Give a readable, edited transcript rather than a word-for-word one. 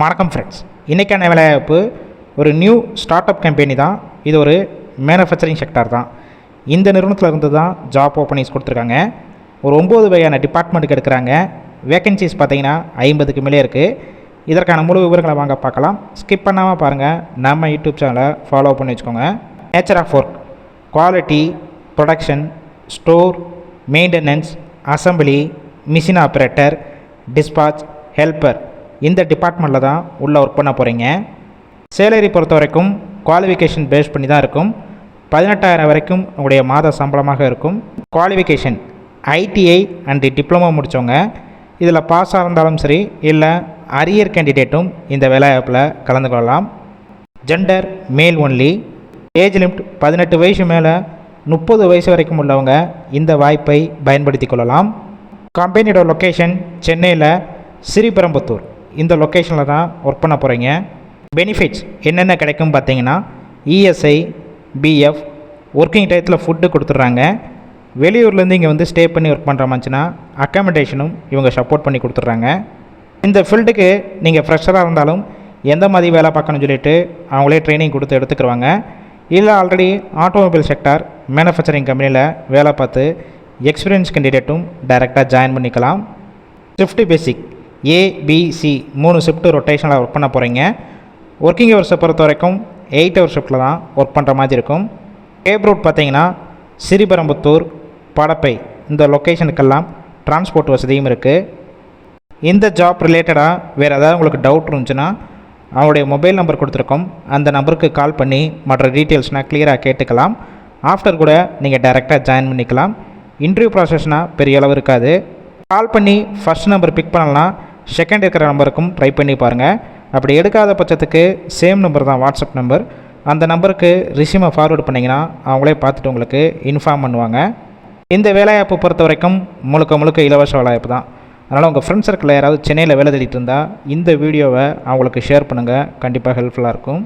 வணக்கம் ஃப்ரெண்ட்ஸ், இன்றைக்கான வேலைவாய்ப்பு ஒரு நியூ ஸ்டார்ட் அப் கம்பெனி தான். இது ஒரு மேனுஃபேக்சரிங் செக்டார் தான். இந்த நிறுவனத்தில் இருந்து தான் ஜாப் ஓப்பனிங்ஸ் கொடுத்துருக்காங்க. ஒரு 9 வகையான டிபார்ட்மெண்ட்டுக்கு எடுக்கிறாங்க. வேக்கன்சிஸ் பார்த்தீங்கன்னா 50க்கு மேலே இருக்குது. இதற்கான முழு விவரங்களை வாங்க பார்க்கலாம். ஸ்கிப் பண்ணாமல் பாருங்கள். நம்ம யூடியூப் சேனலை ஃபாலோ பண்ணி வச்சுக்கோங்க. Nature of work, quality, production, store, maintenance, assembly, machine operator, dispatch, helper, இந்த டிபார்ட்மெண்ட்டில் தான் உள்ளே ஒர்க் பண்ண போகிறீங்க. சேலரி பொறுத்த வரைக்கும் குவாலிஃபிகேஷன் பேஸ் பண்ணி தான் இருக்கும். 18,000 வரைக்கும் உங்களுடைய மாத சம்பளமாக இருக்கும். குவாலிஃபிகேஷன் ஐடிஐ அண்டு டிப்ளமோ முடித்தவங்க, இதில் பாஸாக இருந்தாலும் சரி, இல்லை அரியர் கேண்டிடேட்டும் இந்த வேலைவாய்ப்பில் கலந்து கொள்ளலாம். ஜெண்டர் மேல் ஒன்லி. ஏஜ் லிமிட் 18 வயசு மேலே 30 வயசு வரைக்கும் உள்ளவங்க இந்த வாய்ப்பை பயன்படுத்தி கொள்ளலாம். கம்பெனியோட லொக்கேஷன் சென்னையில் ஸ்ரீபெரும்புத்தூர், இந்த லொக்கேஷனில் தான் ஒர்க் பண்ண போகிறீங்க. பெனிஃபிட்ஸ் என்னென்ன கிடைக்கும் பார்த்தீங்கன்னா, இஎஸ்ஐ, பிஎஃப், ஒர்க்கிங் டயத்தில் ஃபுட்டு கொடுத்துட்றாங்க. வெளியூர்லேருந்து இங்கே வந்து ஸ்டே பண்ணி ஒர்க் பண்ணுற மாதிரினா அக்காமடேஷனும் இவங்க சப்போர்ட் பண்ணி கொடுத்துட்றாங்க. இந்த ஃபீல்டுக்கு நீங்கள் ஃப்ரெஷராக இருந்தாலும் எந்த மாதிரி வேலை பார்க்கணும்னு சொல்லிட்டு அவங்களே ட்ரைனிங் கொடுத்து எடுத்துக்கிடுவாங்க. இல்லை ஆல்ரெடி ஆட்டோமொபைல் செக்டார் மேனுஃபேக்சரிங் கம்பெனியில் வேலை பார்த்து எக்ஸ்பீரியன்ஸ் கேண்டிடேட்டும் டைரெக்டாக ஜாயின் பண்ணிக்கலாம். ஷிஃப்ட் பேசிக் ஏபிசி 3 ஷிஃப்ட்டு ரொட்டேஷனில் ஒர்க் பண்ண போகிறீங்க. ஒர்க்கிங் ஹவர்ஸை பொறுத்த வரைக்கும் 8 ஹவர் ஷிஃப்ட்டில் தான் ஒர்க் பண்ணுற மாதிரி இருக்கும். கேப் ரூட் பார்த்தீங்கன்னா ஸ்ரீபெரும்புத்தூர், படப்பை, இந்த லொக்கேஷனுக்கெல்லாம் டிரான்ஸ்போர்ட் வசதியும் இருக்குது. இந்த ஜாப் ரிலேட்டடாக வேறு ஏதாவது உங்களுக்கு டவுட் இருந்துச்சுன்னா அவங்களுடைய மொபைல் நம்பர் கொடுத்துருக்கோம், அந்த நம்பருக்கு கால் பண்ணி மற்ற டீட்டெயில்ஸ்னால் கிளியராக கேட்டுக்கலாம். ஆஃப்டர் கூட நீங்கள் டைரெக்டாக ஜாயின் பண்ணிக்கலாம். இன்டர்வியூ ப்ராசஸ்னால் பெரிய அளவு இருக்காது. கால் பண்ணி ஃபஸ்ட் நம்பர் பிக் பண்ணலாம், செகண்ட் இருக்கிற நம்பருக்கும் ட்ரை பண்ணி பாருங்கள். அப்படி எடுக்காத பட்சத்துக்கு சேம் நம்பர் தான் வாட்ஸ்அப் நம்பர், அந்த நம்பருக்கு ரிசியூமை ஃபார்வேர்டு பண்ணிங்கன்னா அவங்களே பார்த்துட்டு உங்களுக்கு இன்ஃபார்ம் பண்ணுவாங்க. இந்த வேலைவாய்ப்பு பொறுத்த வரைக்கும் முழுக்க இலவச வேலைவாய்ப்பு தான். அதனால் உங்கள் ஃப்ரெண்ட்ஸ் சர்க்கிளில் யாராவது சென்னையில் வேலை தேடிட்டு இருந்தால் இந்த வீடியோவை அவங்களுக்கு ஷேர் பண்ணுங்கள், கண்டிப்பாக ஹெல்ப்ஃபுல்லாக இருக்கும்.